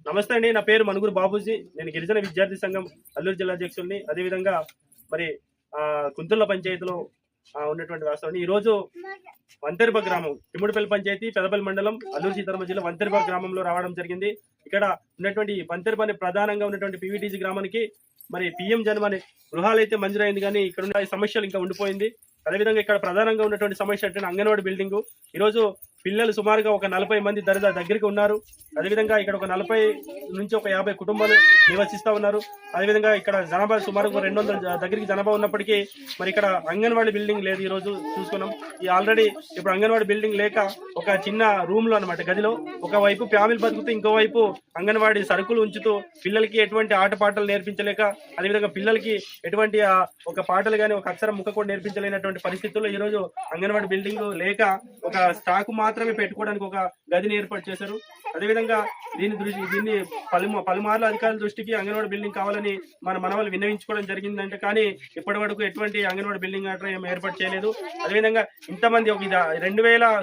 నమస్తే అండి, నా పేరు మనుగురు బాబూజీ. నేను గిరిజన విద్యార్థి సంఘం అల్లూరు జిల్లా అధ్యక్షుడిని. అదేవిధంగా మరి కుంతుర్ల పంచాయతీలో ఉన్నటువంటి వాస్తవాన్ని ఈరోజు వంతెరప గ్రామం, తిమ్ముడిపల్లి పంచాయతీ, పెదపల్లి మండలం, అల్లూరు సీతారామ జిల్లా వంతెరప గ్రామంలో రావడం జరిగింది. ఇక్కడ ఉన్నటువంటి వంతెరపని ప్రధానంగా ఉన్నటువంటి పీవీటీజీ గ్రామానికి మరి పిఎం జన్మ అనే గృహాలు అయితే మంజూరైంది, కానీ ఇక్కడ ఉన్న సమస్యలు ఇంకా ఉండిపోయింది. అదేవిధంగా ఇక్కడ ప్రధానంగా ఉన్నటువంటి సమస్య అంటే అంగన్వాడీ బిల్డింగ్. ఈరోజు పిల్లలు సుమారుగా ఒక 40 మంది దగ్గరికి ఉన్నారు. అదేవిధంగా ఇక్కడ ఒక 40 నుంచి ఒక 50 కుటుంబాలు నివసిస్తూ ఉన్నారు. అదేవిధంగా ఇక్కడ జనాభా సుమారు 200 దగ్గరికి జనాభా ఉన్నప్పటికీ మరి ఇక్కడ అంగన్వాడీ బిల్డింగ్ లేదు. ఈ రోజు చూసుకున్నాం, ఈ ఆల్రెడీ ఇప్పుడు అంగన్వాడీ బిల్డింగ్ లేక ఒక చిన్న రూమ్ లో అనమాట, గదిలో ఒకవైపు ఫ్యామిలీ బతుకుతూ ఇంకోవైపు అంగన్వాడీ సరుకులు ఉంచుతూ పిల్లలకి ఎటువంటి ఆటపాటలు నేర్పించలేక, అదేవిధంగా పిల్లలకి ఎటువంటి ఒక పాటలు కానీ ఒక అక్షరం ముక్క కూడా నేర్పించలేనటువంటి పరిస్థితుల్లో ఈ రోజు అంగన్వాడీ బిల్డింగ్ లేక ఒక స్టాక్ మాత్రమే పెట్టుకోవడానికి ఒక గదిని ఏర్పాటు చేశారు. అదేవిధంగా దీన్ని పలుమార్లు అధికారుల దృష్టికి అంగన్వాడీ బిల్డింగ్ కావాలని మన మనవాళ్ళు విన్నవించుకోవడం జరిగిందంటే, కానీ ఇప్పటి వరకు ఎటువంటి అంగన్వాడీ బిల్డింగ్ ఏర్పాటు చేయలేదు. అదేవిధంగా ఇంతమంది ఒక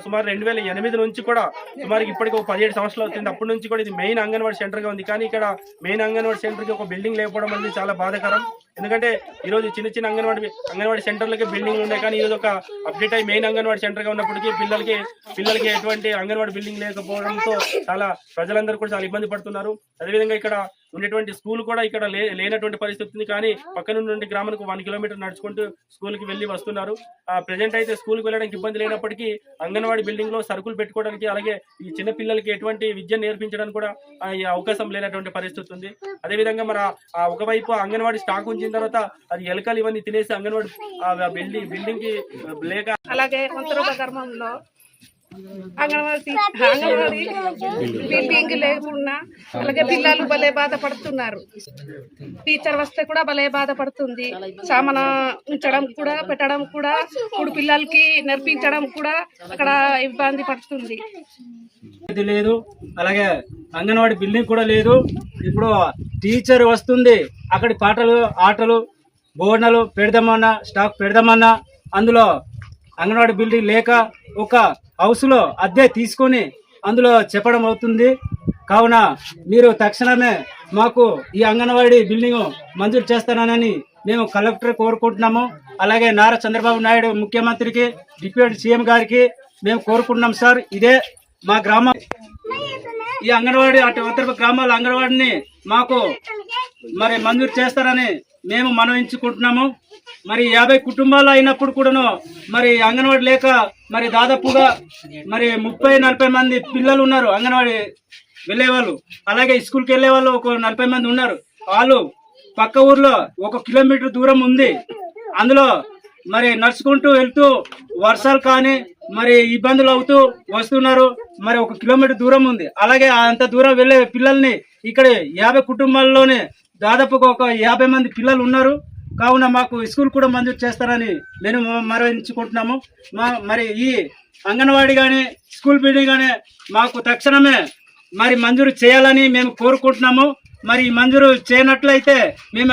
సుమారు 2008 నుంచి కూడా సుమారు ఇప్పటికి ఒక 17 సంవత్సరాలు అవుతుంది. అప్పటి నుంచి కూడా ఇది మెయిన్ అంగన్వాడీ సెంటర్ గా ఉంది, కానీ ఇక్కడ మెయిన్ అంగన్వాడీ సెంటర్ కి ఒక బిల్డింగ్ లేకపోవడం అనేది చాలా బాధాకరం. ఎందుకంటే ఈ రోజు చిన్న అంగన్వాడీ సెంటర్లకి బిల్డింగ్ ఉండే, కానీ ఈరోజు ఒక అప్డేట్ అయ్యి మెయిన్ అంగన్వాడీ సెంటర్ గా ఉన్నప్పటికీ పిల్లలకి ఎటువంటి అంగన్వాడీ బిల్డింగ్ లేకపోవడంతో చాలా ప్రజలందరూ కూడా చాలా ఇబ్బంది పడుతున్నారు. అదేవిధంగా ఇక్కడ ఉండేటువంటి స్కూల్ కూడా ఇక్కడ లేనటువంటి పరిస్థితి ఉంది, కానీ పక్కన ఉన్నటువంటి గ్రామానికి 1 కిలోమీటర్ నడుచుకుంటూ స్కూల్ కి వెళ్లి వస్తున్నారు. ప్రెజెంట్ అయితే స్కూల్ కి వెళ్ళడానికి ఇబ్బంది లేనప్పటికీ అంగన్వాడీ బిల్డింగ్ లో సరుకులు పెట్టుకోవడానికి, అలాగే ఈ చిన్న పిల్లలకి ఎటువంటి విద్య నేర్పించడానికి కూడా అవకాశం లేనటువంటి పరిస్థితి ఉంది. అదేవిధంగా మన ఒకవైపు అంగన్వాడీ స్టాక్ ఉంచిన తర్వాత అది ఎలకలు ఇవన్నీ తినేసి అంగన్వాడీ బిల్డింగ్ కి లేక, అలాగే గ్రామంలో అంగన్వాడీ బిల్డింగ్ లేకుండా అలాగే పిల్లలు భలే బాధపడుతున్నారు. టీచర్ వస్తే కూడా భలే బాధపడుతుంది. సామాన ఉంచడం కూడా పెట్టడం కూడా ఇప్పుడు పిల్లలకి నేర్పించడం కూడా అక్కడ ఇబ్బంది పడుతుంది. లేదు, అలాగే అంగన్వాడీ బిల్డింగ్ కూడా లేదు. ఇప్పుడు టీచర్ వస్తుంది, అక్కడి పాటలు ఆటలు బోర్డులు పెడదామన్నా స్టాక్ పెడదామన్నా అందులో అంగన్వాడీ బిల్డింగ్ లేక ఒక హౌస్ లో అద్దె తీసుకొని అందులో చెప్పడం అవుతుంది. కావున మీరు తక్షణమే మాకు ఈ అంగన్వాడీ బిల్డింగ్ మంజూరు చేస్తానని మేము కలెక్టర్ కోరుకుంటున్నాము. అలాగే నారా చంద్రబాబు నాయుడు ముఖ్యమంత్రికి, డిప్యూటీ సీఎం గారికి మేము కోరుకుంటున్నాం. సార్, ఇదే మా గ్రామం, ఈ అంగన్వాడీ ఉత్తర గ్రామాల అంగన్వాడిని మాకు మరి మంజూరు చేస్తారని మేము మనవించుకుంటున్నాము. మరి 50 కుటుంబాలు అయినప్పుడు కూడాను మరి అంగన్వాడీ లేక మరి దాదాపుగా మరి 30-40 మంది పిల్లలు ఉన్నారు అంగన్వాడీ వెళ్ళేవాళ్ళు. అలాగే స్కూల్కి వెళ్ళే వాళ్ళు ఒక 40 మంది ఉన్నారు. వాళ్ళు పక్క ఊర్లో 1 కిలోమీటర్ దూరం ఉంది. అందులో మరి నడుచుకుంటూ వెళ్తూ వర్షాలు కానీ మరి ఇబ్బందులు అవుతూ వస్తున్నారు. మరి 1 కిలోమీటర్ దూరం ఉంది. అలాగే అంత దూరం వెళ్ళే పిల్లల్ని ఇక్కడ 50 కుటుంబాల్లోనే దాదాపుగా ఒక 50 మంది పిల్లలు ఉన్నారు. కావున మాకు స్కూల్ కూడా మంజూరు చేస్తారని నేను మరవించుకుంటున్నాము. మరి ఈ అంగన్వాడీ కానీ స్కూల్ బిల్డింగ్ కానీ మాకు తక్షణమే మరి మంజూరు చేయాలని మేము కోరుకుంటున్నాము. మరి మంజూరు చేయనట్లయితే మేము